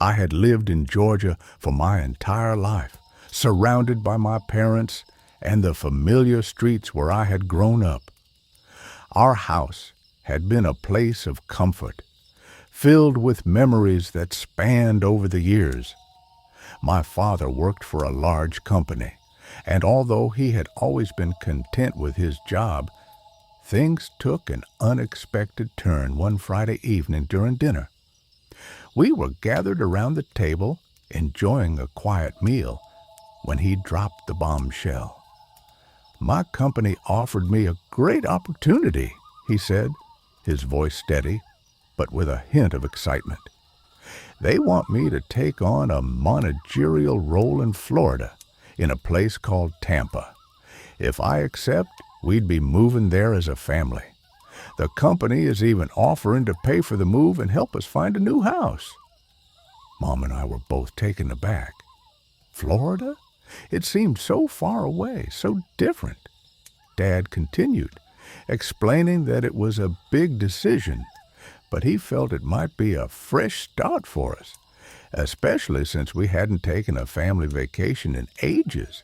I had lived in Georgia for my entire life, surrounded by my parents and the familiar streets where I had grown up. Our house had been a place of comfort, filled with memories that spanned over the years. My father worked for a large company, and although he had always been content with his job, things took an unexpected turn one Friday evening during dinner. We were gathered around the table, enjoying a quiet meal, when he dropped the bombshell. "My company offered me a great opportunity," he said, his voice steady, but with a hint of excitement. "They want me to take on a managerial role in Florida, in a place called Tampa. If I accept, we'd be moving there as a family. The company is even offering to pay for the move and help us find a new house." Mom and I were both taken aback. Florida? It seemed so far away, so different. Dad continued, explaining that it was a big decision, but he felt it might be a fresh start for us, especially since we hadn't taken a family vacation in ages.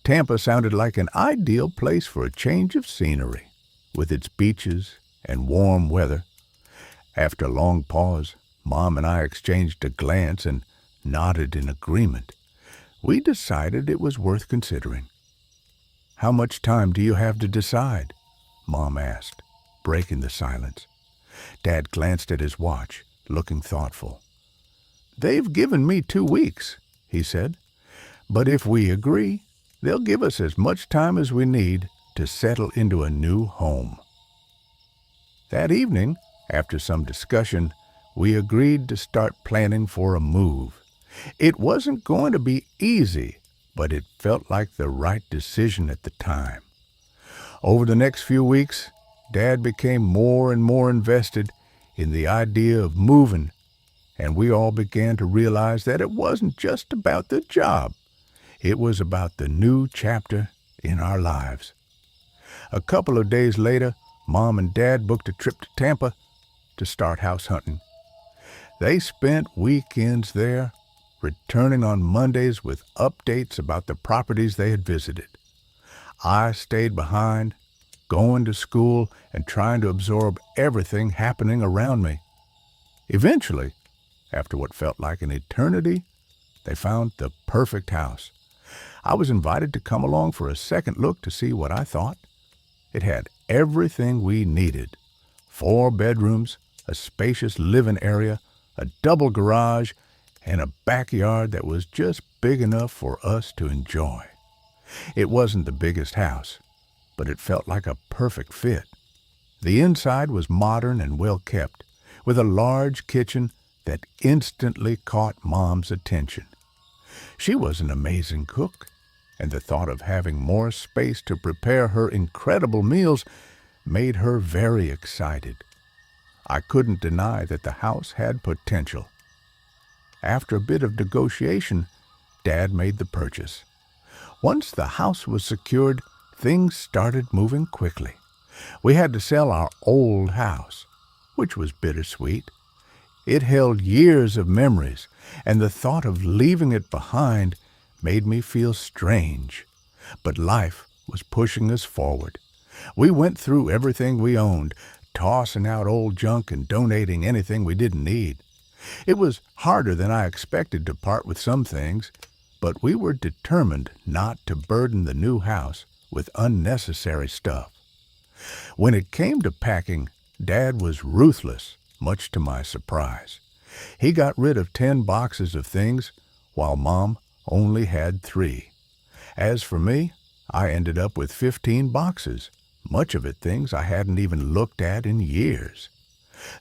Tampa sounded like an ideal place for a change of scenery, with its beaches and warm weather. After a long pause, Mom and I exchanged a glance and nodded in agreement. We decided it was worth considering. "How much time do you have to decide?" Mom asked, breaking the silence. Dad glanced at his watch, looking thoughtful. "They've given me 2 weeks," he said. "But if we agree, they'll give us as much time as we need to settle into a new home." That evening, after some discussion, we agreed to start planning for a move. It wasn't going to be easy, but it felt like the right decision at the time. Over the next few weeks, Dad became more and more invested in the idea of moving, and we all began to realize that it wasn't just about the job. It was about the new chapter in our lives. A couple of days later, Mom and Dad booked a trip to Tampa to start house hunting. They spent weekends there, returning on Mondays with updates about the properties they had visited. I stayed behind, going to school and trying to absorb everything happening around me. Eventually, after what felt like an eternity, they found the perfect house. I was invited to come along for a second look to see what I thought. It had everything we needed: 4 bedrooms, a spacious living area, a double garage, and a backyard that was just big enough for us to enjoy. It wasn't the biggest house, but it felt like a perfect fit. The inside was modern and well kept, with a large kitchen that instantly caught Mom's attention. She was an amazing cook, and the thought of having more space to prepare her incredible meals made her very excited. I couldn't deny that the house had potential. After a bit of negotiation, Dad made the purchase. Once the house was secured, things started moving quickly. We had to sell our old house, which was bittersweet. It held years of memories, and the thought of leaving it behind made me feel strange. But life was pushing us forward. We went through everything we owned, tossing out old junk and donating anything we didn't need. It was harder than I expected to part with some things, but we were determined not to burden the new house with unnecessary stuff. When it came to packing, Dad was ruthless, much to my surprise. He got rid of 10 boxes of things, while Mom only had 3. As for me, I ended up with 15 boxes, much of it things I hadn't even looked at in years.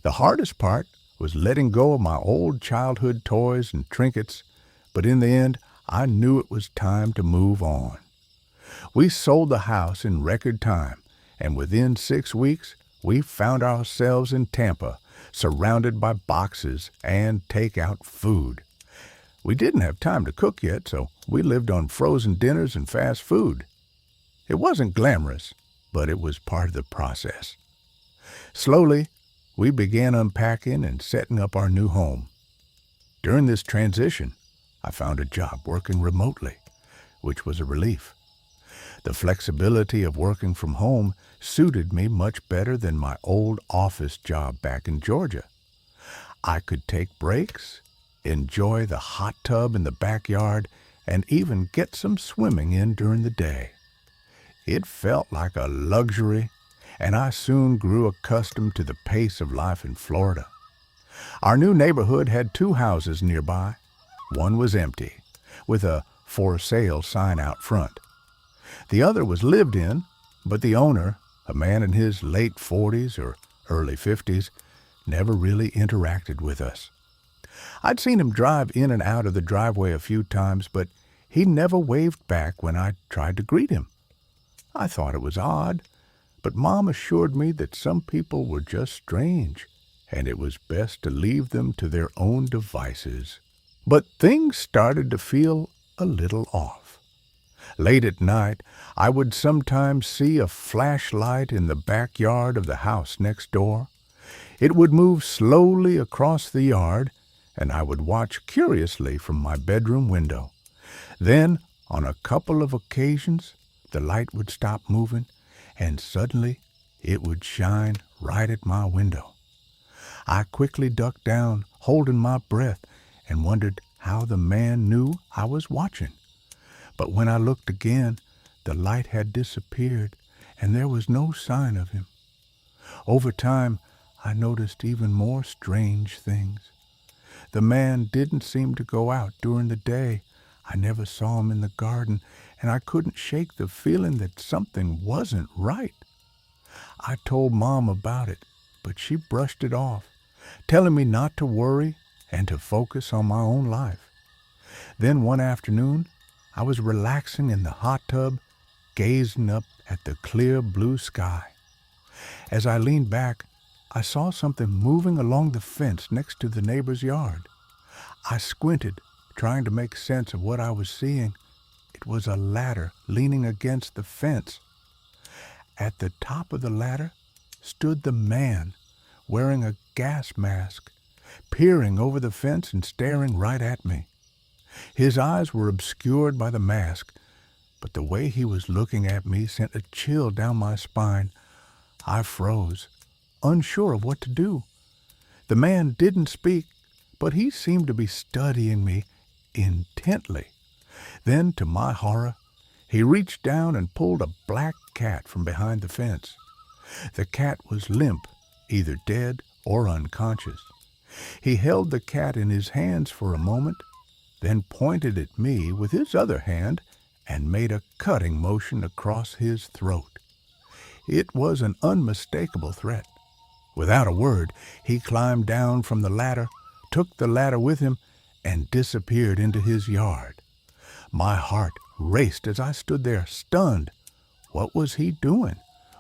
The hardest part was letting go of my old childhood toys and trinkets, but in the end, I knew it was time to move on. We sold the house in record time, and within 6 weeks, we found ourselves in Tampa, surrounded by boxes and take-out food. We didn't have time to cook yet, so we lived on frozen dinners and fast food. It wasn't glamorous, but it was part of the process. Slowly, we began unpacking and setting up our new home. During this transition, I found a job working remotely, which was a relief. The flexibility of working from home suited me much better than my old office job back in Georgia. I could take breaks, enjoy the hot tub in the backyard, and even get some swimming in during the day. It felt like a luxury, and I soon grew accustomed to the pace of life in Florida. Our new neighborhood had 2 houses nearby. One was empty, with a for sale sign out front. The other was lived in, but the owner, a man in his late 40s or early 50s, never really interacted with us. I'd seen him drive in and out of the driveway a few times, but he never waved back when I tried to greet him. I thought it was odd, but Mom assured me that some people were just strange, and it was best to leave them to their own devices. But things started to feel a little off. Late at night, I would sometimes see a flashlight in the backyard of the house next door. It would move slowly across the yard, and I would watch curiously from my bedroom window. Then, on a couple of occasions, the light would stop moving, and suddenly it would shine right at my window. I quickly ducked down, holding my breath, and wondered how the man knew I was watching. But when I looked again, the light had disappeared, and there was no sign of him. Over time, I noticed even more strange things. The man didn't seem to go out during the day. I never saw him in the garden, and I couldn't shake the feeling that something wasn't right. I told Mom about it, but she brushed it off, telling me not to worry and to focus on my own life. Then one afternoon, I was relaxing in the hot tub, gazing up at the clear blue sky. As I leaned back, I saw something moving along the fence next to the neighbor's yard. I squinted, trying to make sense of what I was seeing. It was a ladder leaning against the fence. At the top of the ladder stood the man, wearing a gas mask, peering over the fence and staring right at me. His eyes were obscured by the mask, but the way he was looking at me sent a chill down my spine. I froze, unsure of what to do. The man didn't speak, but he seemed to be studying me intently. Then, to my horror, he reached down and pulled a black cat from behind the fence. The cat was limp, either dead or unconscious. He held the cat in his hands for a moment, then pointed at me with his other hand and made a cutting motion across his throat. It was an unmistakable threat. Without a word, he climbed down from the ladder, took the ladder with him, and disappeared into his yard. My heart raced as I stood there, stunned. What was he doing?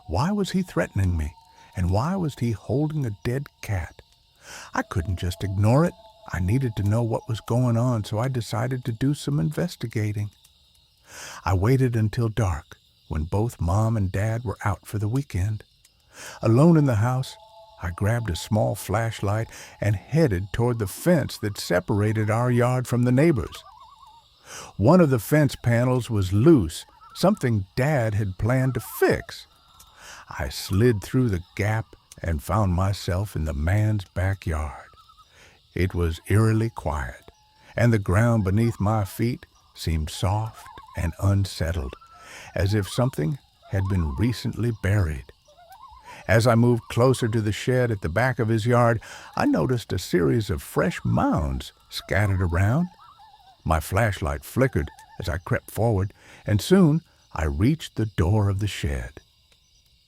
Why was he threatening me? And why was he holding a dead cat? I couldn't just ignore it. I needed to know what was going on, so I decided to do some investigating. I waited until dark, when both Mom and Dad were out for the weekend. Alone in the house, I grabbed a small flashlight and headed toward the fence that separated our yard from the neighbors. One of the fence panels was loose, something Dad had planned to fix. I slid through the gap and found myself in the man's backyard. It was eerily quiet, and the ground beneath my feet seemed soft and unsettled, as if something had been recently buried. As I moved closer to the shed at the back of his yard, I noticed a series of fresh mounds scattered around. My flashlight flickered as I crept forward, and soon I reached the door of the shed.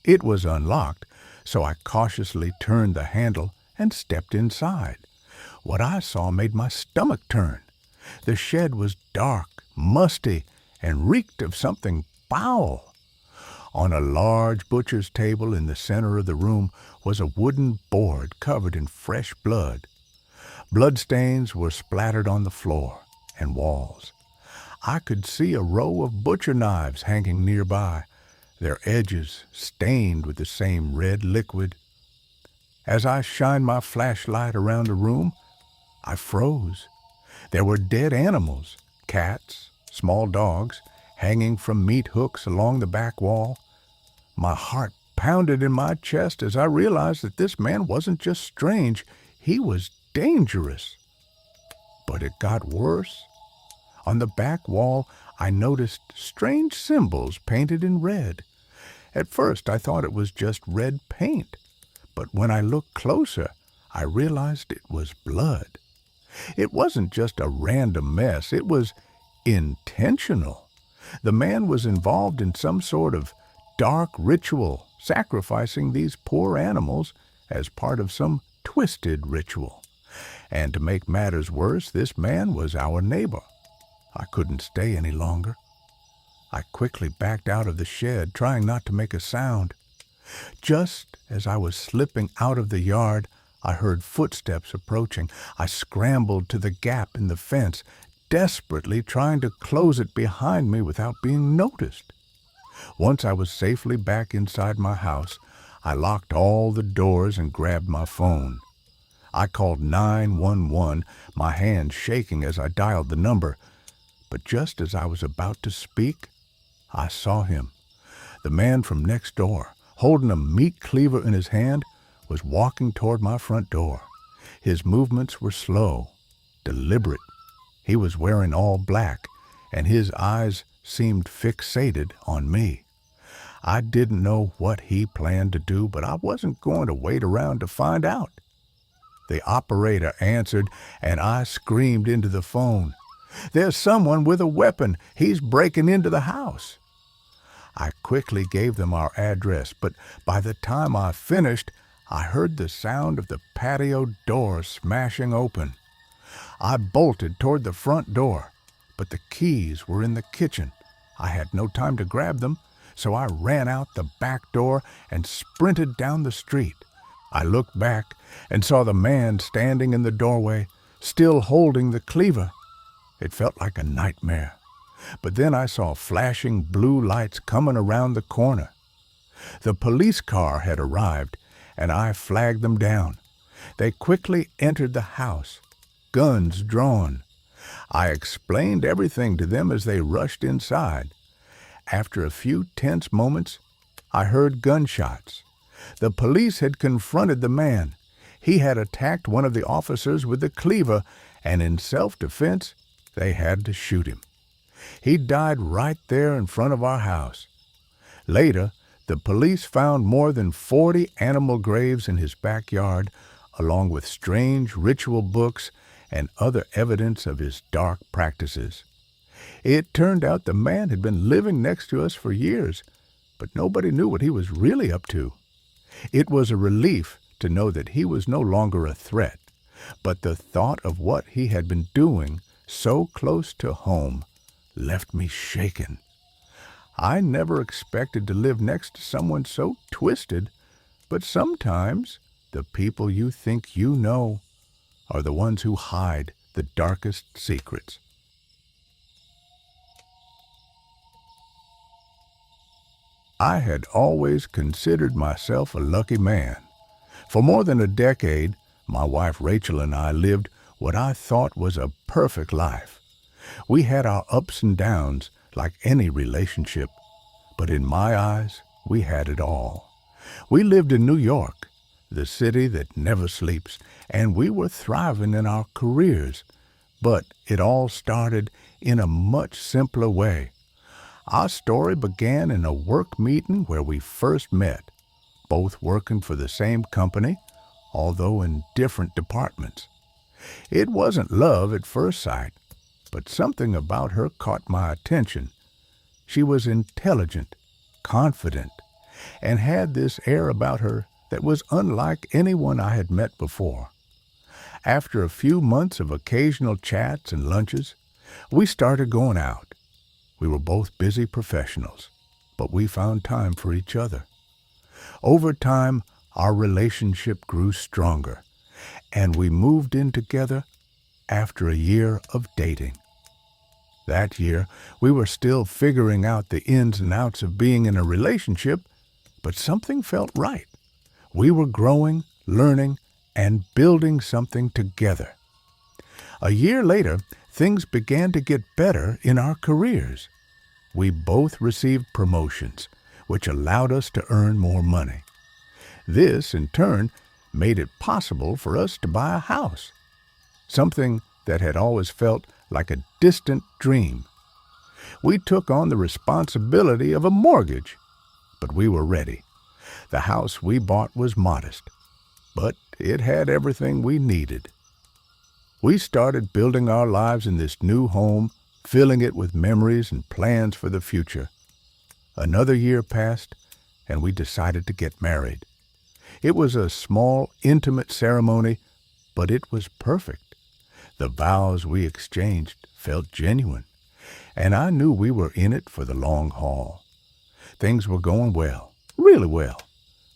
It was unlocked, so I cautiously turned the handle and stepped inside. What I saw made my stomach turn. The shed was dark, musty, and reeked of something foul. On a large butcher's table in the center of the room was a wooden board covered in fresh blood. Bloodstains were splattered on the floor and walls. I could see a row of butcher knives hanging nearby, their edges stained with the same red liquid. As I shined my flashlight around the room, I froze. There were dead animals, cats, small dogs, hanging from meat hooks along the back wall. My heart pounded in my chest as I realized that this man wasn't just strange, he was dangerous. But it got worse. On the back wall, I noticed strange symbols painted in red. At first, I thought it was just red paint, but when I looked closer, I realized it was blood. It wasn't just a random mess, it was intentional. The man was involved in some sort of dark ritual, sacrificing these poor animals as part of some twisted ritual. And to make matters worse, this man was our neighbor. I couldn't stay any longer. I quickly backed out of the shed, trying not to make a sound. Just as I was slipping out of the yard, I heard footsteps approaching. I scrambled to the gap in the fence, desperately trying to close it behind me without being noticed. Once I was safely back inside my house, I locked all the doors and grabbed my phone. I called 911, my hands shaking as I dialed the number. But just as I was about to speak, I saw him. The man from next door, holding a meat cleaver in his hand, was walking toward my front door. His movements were slow, deliberate. He was wearing all black, and his eyes seemed fixated on me. I didn't know what he planned to do, but I wasn't going to wait around to find out. The operator answered, and I screamed into the phone, "There's someone with a weapon. He's breaking into the house." I quickly gave them our address, but by the time I finished, I heard the sound of the patio door smashing open. I bolted toward the front door, but the keys were in the kitchen. I had no time to grab them, so I ran out the back door and sprinted down the street. I looked back and saw the man standing in the doorway, still holding the cleaver. It felt like a nightmare. But then I saw flashing blue lights coming around the corner. The police car had arrived, and I flagged them down. They quickly entered the house, guns drawn. I explained everything to them as they rushed inside. After a few tense moments, I heard gunshots. The police had confronted the man. He had attacked one of the officers with the cleaver, and in self-defense, they had to shoot him. He died right there in front of our house. Later, the police found more than 40 animal graves in his backyard, along with strange ritual books and other evidence of his dark practices. It turned out the man had been living next to us for years, but nobody knew what he was really up to. It was a relief to know that he was no longer a threat, but the thought of what he had been doing so close to home left me shaken. I never expected to live next to someone so twisted, but sometimes the people you think you know are the ones who hide the darkest secrets. I had always considered myself a lucky man. For more than a decade, my wife Rachel and I lived what I thought was a perfect life. We had our ups and downs like any relationship, but in my eyes, we had it all. We lived in New York, the city that never sleeps, and we were thriving in our careers. But it all started in a much simpler way. Our story began in a work meeting where we first met, both working for the same company, although in different departments. It wasn't love at first sight, but something about her caught my attention. She was intelligent, confident, and had this air about her that was unlike anyone I had met before. After a few months of occasional chats and lunches, we started going out. We were both busy professionals, but we found time for each other. Over time, our relationship grew stronger, and we moved in together after a year of dating. That year, we were still figuring out the ins and outs of being in a relationship, but something felt right. We were growing, learning, and building something together. A year later, things began to get better in our careers. We both received promotions, which allowed us to earn more money. This, in turn, made it possible for us to buy a house, something that had always felt like a distant dream. We took on the responsibility of a mortgage, but we were ready. The house we bought was modest, but it had everything we needed. We started building our lives in this new home, filling it with memories and plans for the future. Another year passed, and we decided to get married. It was a small, intimate ceremony, but it was perfect. The vows we exchanged felt genuine, and I knew we were in it for the long haul. Things were going well, really well.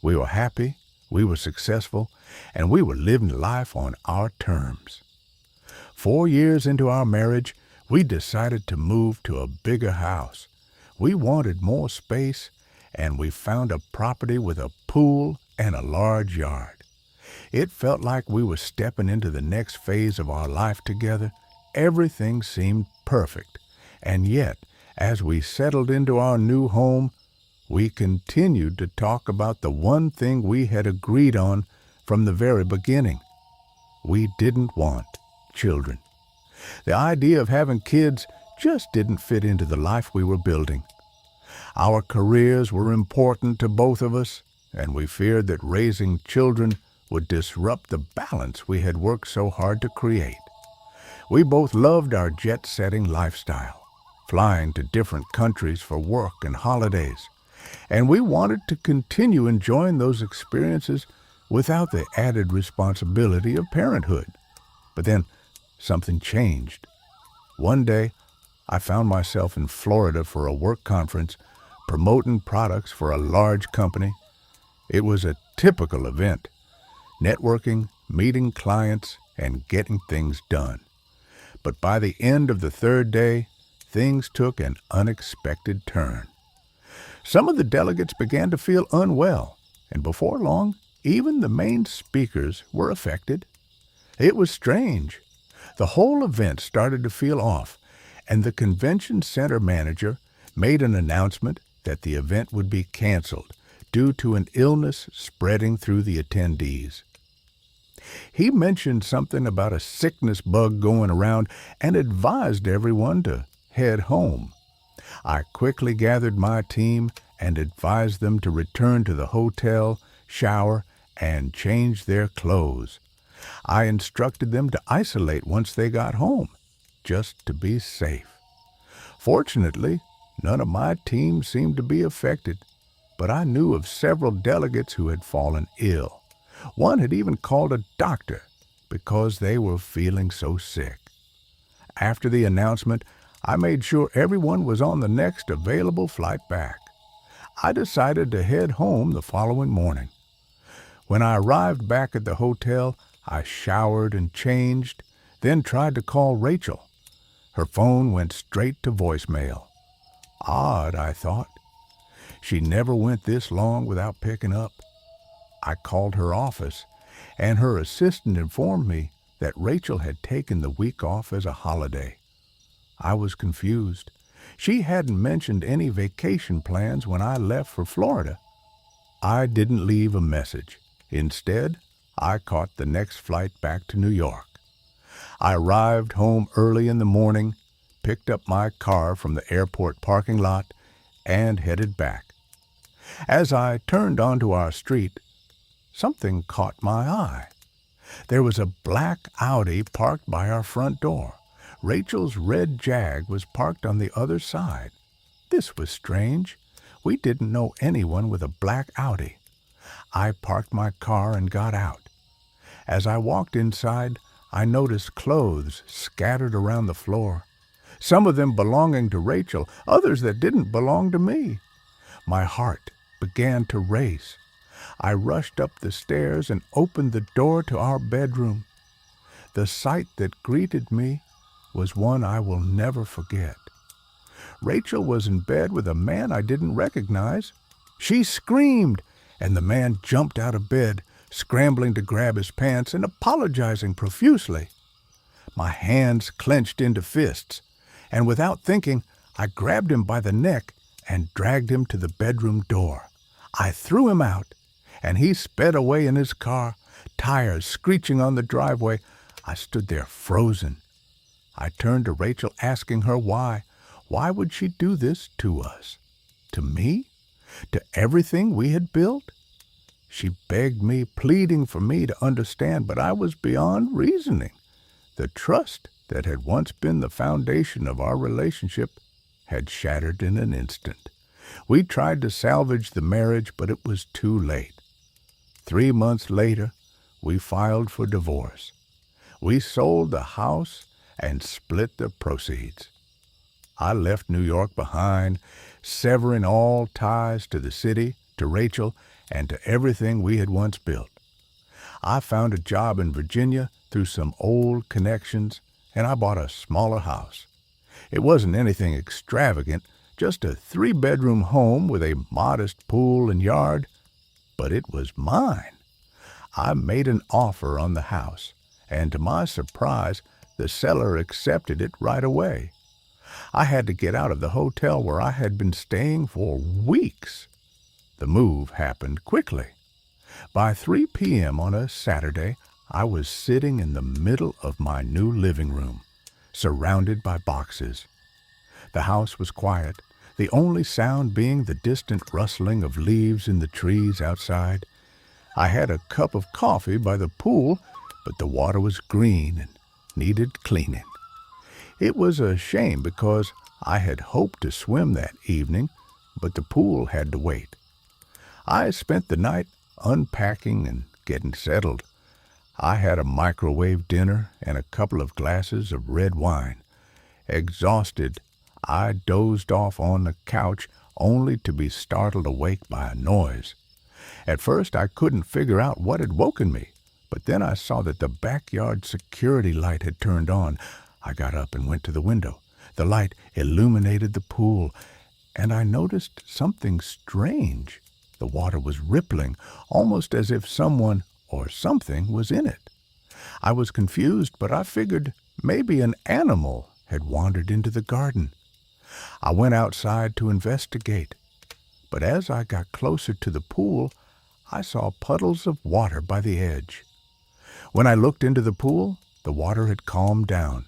We were happy, we were successful, and we were living life on our terms. 4 years into our marriage, we decided to move to a bigger house. We wanted more space, and we found a property with a pool and a large yard. It felt like we were stepping into the next phase of our life together. Everything seemed perfect, and yet, as we settled into our new home, we continued to talk about the one thing we had agreed on from the very beginning. We didn't want children. The idea of having kids just didn't fit into the life we were building. Our careers were important to both of us, and we feared that raising children would disrupt the balance we had worked so hard to create. We both loved our jet-setting lifestyle, flying to different countries for work and holidays, and we wanted to continue enjoying those experiences without the added responsibility of parenthood. But then something changed. One day, I found myself in Florida for a work conference, promoting products for a large company. It was a typical event, networking, meeting clients, and getting things done. But by the end of the third day, things took an unexpected turn. Some of the delegates began to feel unwell, and before long, even the main speakers were affected. It was strange. The whole event started to feel off, and the convention center manager made an announcement that the event would be canceled due to an illness spreading through the attendees. He mentioned something about a sickness bug going around and advised everyone to head home. I quickly gathered my team and advised them to return to the hotel, shower, and change their clothes. I instructed them to isolate once they got home, just to be safe. Fortunately, none of my team seemed to be affected, but I knew of several delegates who had fallen ill. One had even called a doctor because they were feeling so sick. After the announcement, I made sure everyone was on the next available flight back. I decided to head home the following morning. When I arrived back at the hotel, I showered and changed, then tried to call Rachel. Her phone went straight to voicemail. Odd, I thought. She never went this long without picking up. I called her office, and her assistant informed me that Rachel had taken the week off as a holiday. I was confused. She hadn't mentioned any vacation plans when I left for Florida. I didn't leave a message. Instead, I caught the next flight back to New York. I arrived home early in the morning, picked up my car from the airport parking lot, and headed back. As I turned onto our street, something caught my eye. There was a black Audi parked by our front door. Rachel's red Jag was parked on the other side. This was strange. We didn't know anyone with a black Audi. I parked my car and got out. As I walked inside, I noticed clothes scattered around the floor, some of them belonging to Rachel, others that didn't belong to me. My heart began to race. I rushed up the stairs and opened the door to our bedroom. The sight that greeted me was one I will never forget. Rachel was in bed with a man I didn't recognize. She screamed, and the man jumped out of bed, scrambling to grab his pants and apologizing profusely. My hands clenched into fists, and without thinking, I grabbed him by the neck and dragged him to the bedroom door. I threw him out, and he sped away in his car, tires screeching on the driveway. I stood there frozen. I turned to Rachel, asking her why. Why would she do this to us? To me? To everything we had built? She begged me, pleading for me to understand, but I was beyond reasoning. The trust that had once been the foundation of our relationship had shattered in an instant. We tried to salvage the marriage, but it was too late. 3 months later, we filed for divorce. We sold the house and split the proceeds. I left New York behind, severing all ties to the city, to Rachel, and to everything we had once built. I found a job in Virginia through some old connections, and I bought a smaller house. It wasn't anything extravagant, just a 3-bedroom home with a modest pool and yard, but it was mine. I made an offer on the house, and to my surprise, the seller accepted it right away. I had to get out of the hotel where I had been staying for weeks. The move happened quickly. By 3 p.m. on a Saturday, I was sitting in the middle of my new living room, surrounded by boxes. The house was quiet, the only sound being the distant rustling of leaves in the trees outside. I had a cup of coffee by the pool, but the water was green and needed cleaning. It was a shame because I had hoped to swim that evening, but the pool had to wait. I spent the night unpacking and getting settled. I had a microwave dinner and a couple of glasses of red wine. Exhausted, I dozed off on the couch only to be startled awake by a noise. At first I couldn't figure out what had woken me, but then I saw that the backyard security light had turned on. I got up and went to the window. The light illuminated the pool, and I noticed something strange. The water was rippling, almost as if someone or something was in it. I was confused, but I figured maybe an animal had wandered into the garden. I went outside to investigate, but as I got closer to the pool, I saw puddles of water by the edge. When I looked into the pool, the water had calmed down,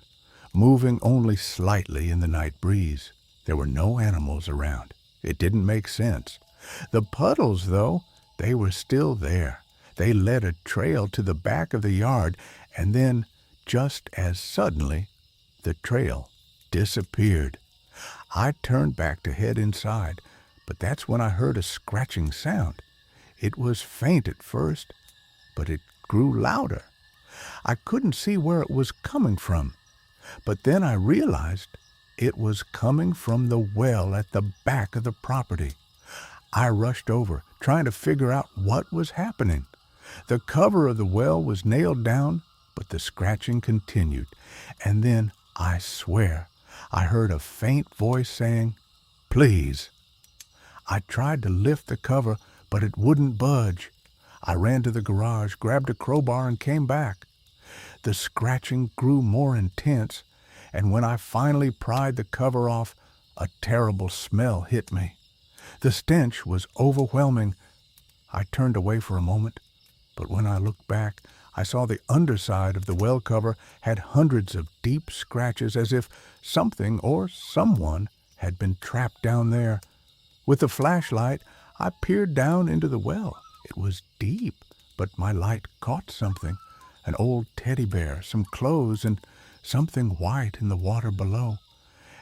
moving only slightly in the night breeze. There were no animals around. It didn't make sense. The puddles, though, they were still there. They led a trail to the back of the yard, and then, just as suddenly, the trail disappeared. I turned back to head inside, but that's when I heard a scratching sound. It was faint at first, but it grew louder. I couldn't see where it was coming from, but then I realized it was coming from the well at the back of the property. I rushed over, trying to figure out what was happening. The cover of the well was nailed down, but the scratching continued. And then, I swear, I heard a faint voice saying, "Please." I tried to lift the cover, but it wouldn't budge. I ran to the garage, grabbed a crowbar, and came back. The scratching grew more intense, and when I finally pried the cover off, a terrible smell hit me. The stench was overwhelming. I turned away for a moment, but when I looked back, I saw the underside of the well cover had hundreds of deep scratches as if something or someone had been trapped down there. With the flashlight, I peered down into the well. It was deep, but my light caught something, an old teddy bear, some clothes, and something white in the water below.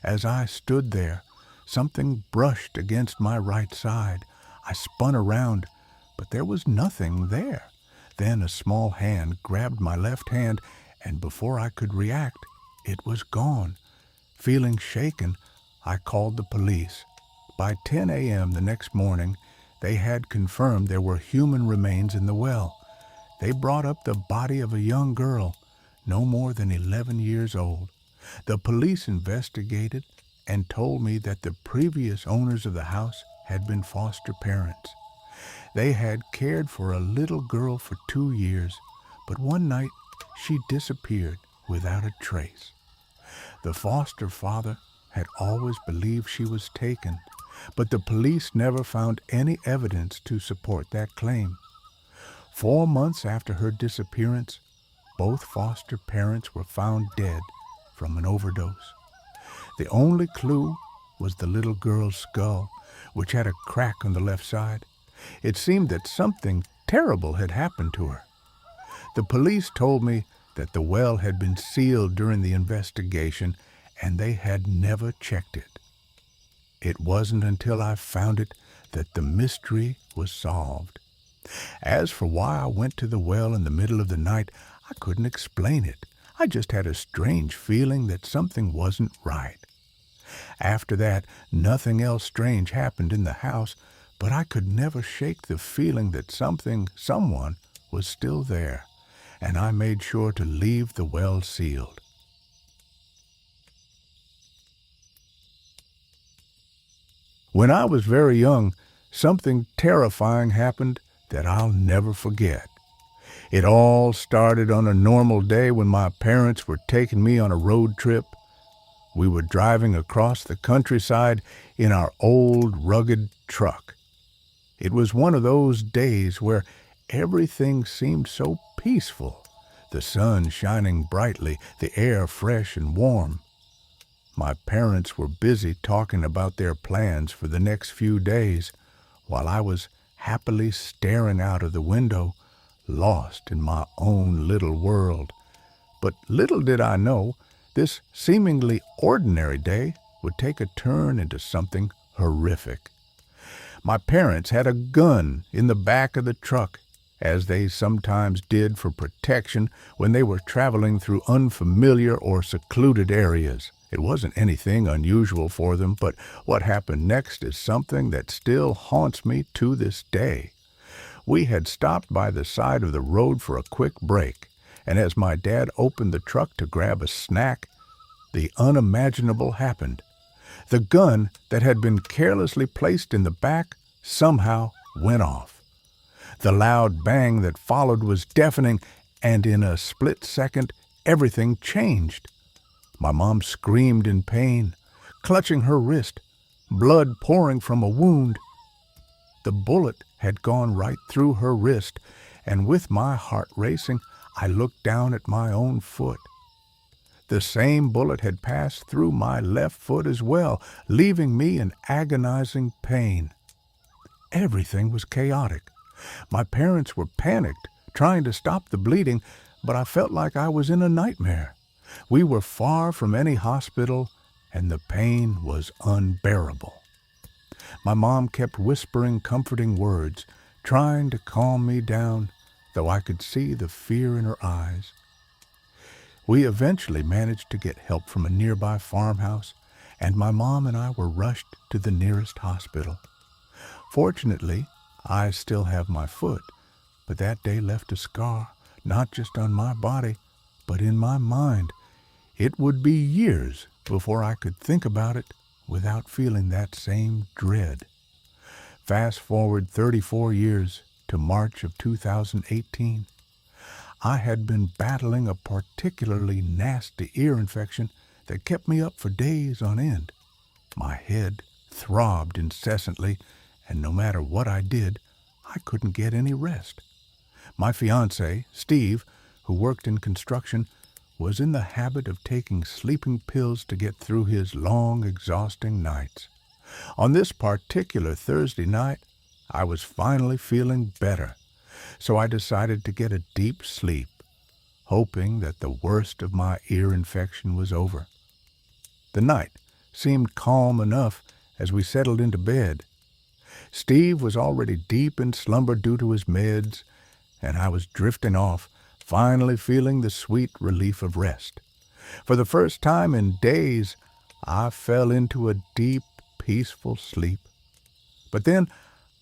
As I stood there, something brushed against my right side. I spun around, but there was nothing there. Then a small hand grabbed my left hand, and before I could react, it was gone. Feeling shaken, I called the police. By 10 a.m. the next morning, they had confirmed there were human remains in the well. They brought up the body of a young girl, no more than 11 years old. The police investigated and told me that the previous owners of the house had been foster parents. They had cared for a little girl for 2 years, but one night she disappeared. without a trace. The foster father had always believed she was taken, but the police never found any evidence to support that claim. 4 months after her disappearance, both foster parents were found dead from an overdose. The only clue was the little girl's skull, which had a crack on the left side. It seemed that something terrible had happened to her. The police told me that the well had been sealed during the investigation and they had never checked it. It wasn't until I found it that the mystery was solved. As for why I went to the well in the middle of the night, I couldn't explain it. I just had a strange feeling that something wasn't right. After that, nothing else strange happened in the house, but I could never shake the feeling that someone was still there, and I made sure to leave the well sealed. When I was very young, something terrifying happened that I'll never forget. It all started on a normal day when my parents were taking me on a road trip. We were driving across the countryside in our old, rugged truck. It was one of those days where everything seemed so peaceful, the sun shining brightly, the air fresh and warm. My parents were busy talking about their plans for the next few days, while I was happily staring out of the window, lost in my own little world. But little did I know, this seemingly ordinary day would take a turn into something horrific. My parents had a gun in the back of the truck, as they sometimes did for protection when they were traveling through unfamiliar or secluded areas. It wasn't anything unusual for them, but what happened next is something that still haunts me to this day. We had stopped by the side of the road for a quick break, and as my dad opened the truck to grab a snack, the unimaginable happened. The gun that had been carelessly placed in the back somehow went off. The loud bang that followed was deafening, and in a split second, everything changed. My mom screamed in pain, clutching her wrist, blood pouring from a wound. The bullet had gone right through her wrist, and with my heart racing, I looked down at my own foot. The same bullet had passed through my left foot as well, leaving me in agonizing pain. Everything was chaotic. My parents were panicked, trying to stop the bleeding, but I felt like I was in a nightmare. We were far from any hospital, and the pain was unbearable. My mom kept whispering comforting words, trying to calm me down, though I could see the fear in her eyes. We eventually managed to get help from a nearby farmhouse, and my mom and I were rushed to the nearest hospital. Fortunately, I still have my foot, but that day left a scar, not just on my body, but in my mind. It would be years before I could think about it without feeling that same dread. Fast forward 34 years to March of 2018. I had been battling a particularly nasty ear infection that kept me up for days on end. My head throbbed incessantly, and no matter what I did, I couldn't get any rest. My fiancé, Steve, who worked in construction, was in the habit of taking sleeping pills to get through his long, exhausting nights. On this particular Thursday night, I was finally feeling better, so I decided to get a deep sleep, hoping that the worst of my ear infection was over. The night seemed calm enough as we settled into bed. Steve was already deep in slumber due to his meds, and I was drifting off, finally feeling the sweet relief of rest. For the first time in days, I fell into a deep, peaceful sleep. But then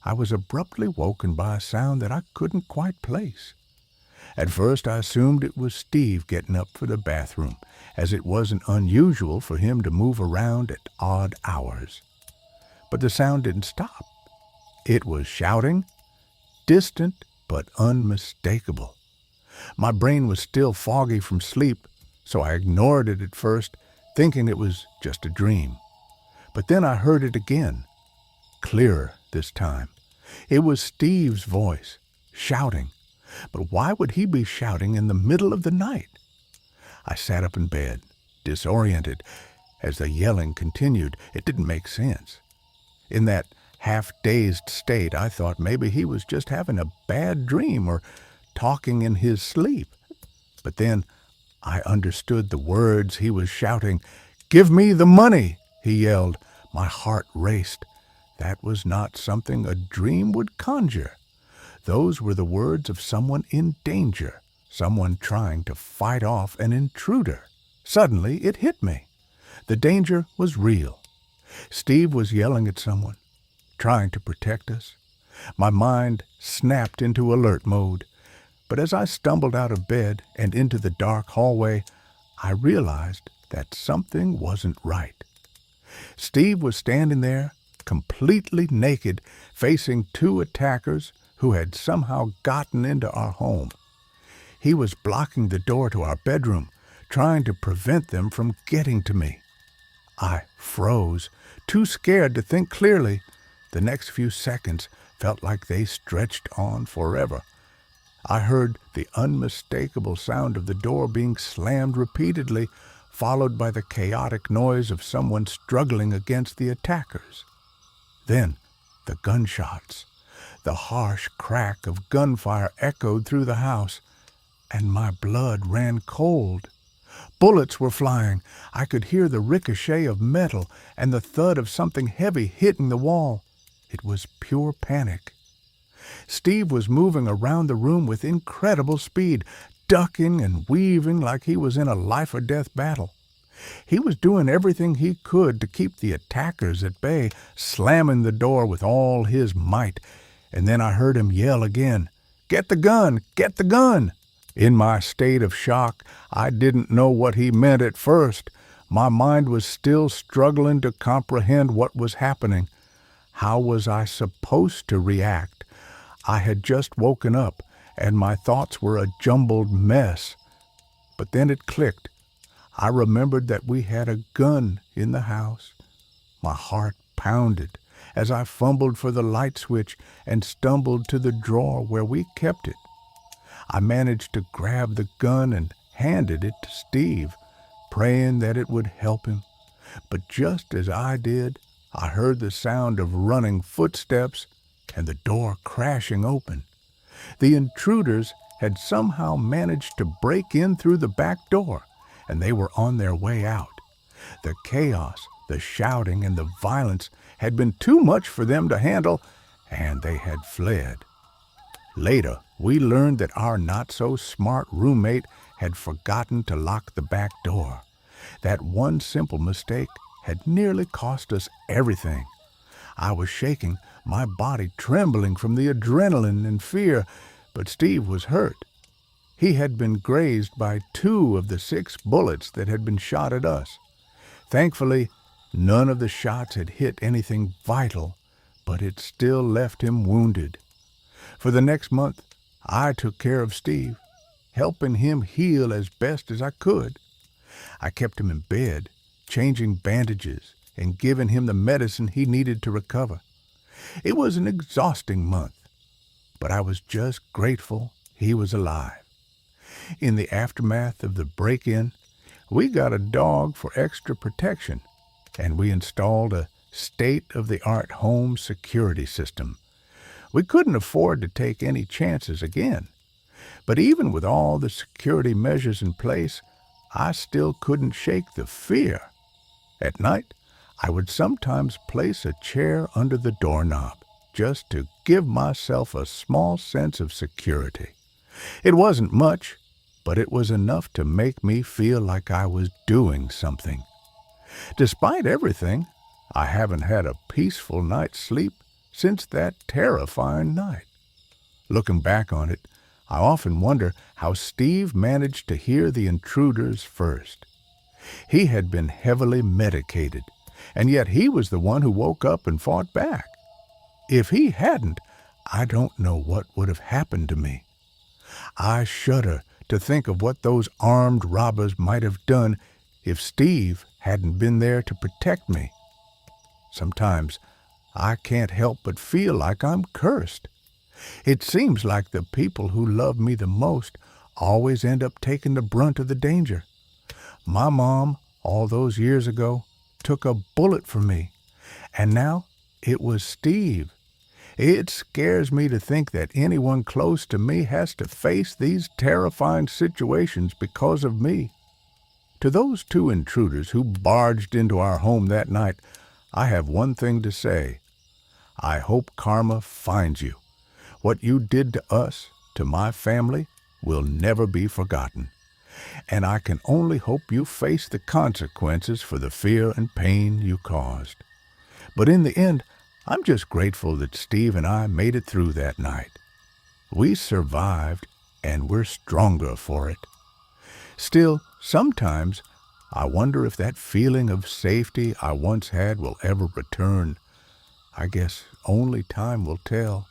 I was abruptly woken by a sound that I couldn't quite place. At first I assumed it was Steve getting up for the bathroom, as it wasn't unusual for him to move around at odd hours. But the sound didn't stop. It was shouting, distant but unmistakable. My brain was still foggy from sleep, so I ignored it at first, thinking it was just a dream. But then I heard it again, clearer this time. It was Steve's voice, shouting. But why would he be shouting in the middle of the night? I sat up in bed, disoriented. As the yelling continued, it didn't make sense. In that half-dazed state, I thought maybe he was just having a bad dream or talking in his sleep. But then I understood the words he was shouting. "Give me the money!" he yelled. My heart raced. That was not something a dream would conjure. Those were the words of someone in danger, someone trying to fight off an intruder. Suddenly it hit me. The danger was real. Steve was yelling at someone, trying to protect us. My mind snapped into alert mode. But as I stumbled out of bed and into the dark hallway, I realized that something wasn't right. Steve was standing there, completely naked, facing two attackers who had somehow gotten into our home. He was blocking the door to our bedroom, trying to prevent them from getting to me. I froze, too scared to think clearly. The next few seconds felt like they stretched on forever. I heard the unmistakable sound of the door being slammed repeatedly, followed by the chaotic noise of someone struggling against the attackers. Then the gunshots. The harsh crack of gunfire echoed through the house, and my blood ran cold. Bullets were flying. I could hear the ricochet of metal and the thud of something heavy hitting the wall. It was pure panic. Steve was moving around the room with incredible speed, ducking and weaving like he was in a life-or-death battle. He was doing everything he could to keep the attackers at bay, slamming the door with all his might. And then I heard him yell again, "Get the gun! Get the gun!" In my state of shock, I didn't know what he meant at first. My mind was still struggling to comprehend what was happening. How was I supposed to react? I had just woken up, and my thoughts were a jumbled mess. But then it clicked. I remembered that we had a gun in the house. My heart pounded as I fumbled for the light switch and stumbled to the drawer where we kept it. I managed to grab the gun and handed it to Steve, praying that it would help him. But just as I did, I heard the sound of running footsteps and the door crashing open. The intruders had somehow managed to break in through the back door, and they were on their way out. The chaos, the shouting, and the violence had been too much for them to handle, and they had fled. Later, we learned that our not-so-smart roommate had forgotten to lock the back door. That one simple mistake had nearly cost us everything. I was shaking, my body trembling from the adrenaline and fear, but Steve was hurt. He had been grazed by 2 of the 6 bullets that had been shot at us. Thankfully, none of the shots had hit anything vital, but it still left him wounded. For the next month, I took care of Steve, helping him heal as best as I could. I kept him in bed, changing bandages, and giving him the medicine he needed to recover. It was an exhausting month, but I was just grateful he was alive. In the aftermath of the break-in, we got a dog for extra protection, and we installed a state-of-the-art home security system. We couldn't afford to take any chances again. But even with all the security measures in place, I still couldn't shake the fear. At night, I would sometimes place a chair under the doorknob just to give myself a small sense of security. It wasn't much, but it was enough to make me feel like I was doing something. Despite everything, I haven't had a peaceful night's sleep since that terrifying night. Looking back on it, I often wonder how Steve managed to hear the intruders first. He had been heavily medicated, and yet he was the one who woke up and fought back. If he hadn't, I don't know what would have happened to me. I shudder to think of what those armed robbers might have done if Steve hadn't been there to protect me. Sometimes I can't help but feel like I'm cursed. It seems like the people who love me the most always end up taking the brunt of the danger. My mom, all those years ago, took a bullet for me, and now it was Steve. It scares me to think that anyone close to me has to face these terrifying situations because of me. To those two intruders who barged into our home that night, I have one thing to say. I hope karma finds you. What you did to us, to my family, will never be forgotten. And I can only hope you face the consequences for the fear and pain you caused. But in the end, I'm just grateful that Steve and I made it through that night. We survived, and we're stronger for it. Still, sometimes I wonder if that feeling of safety I once had will ever return. I guess only time will tell.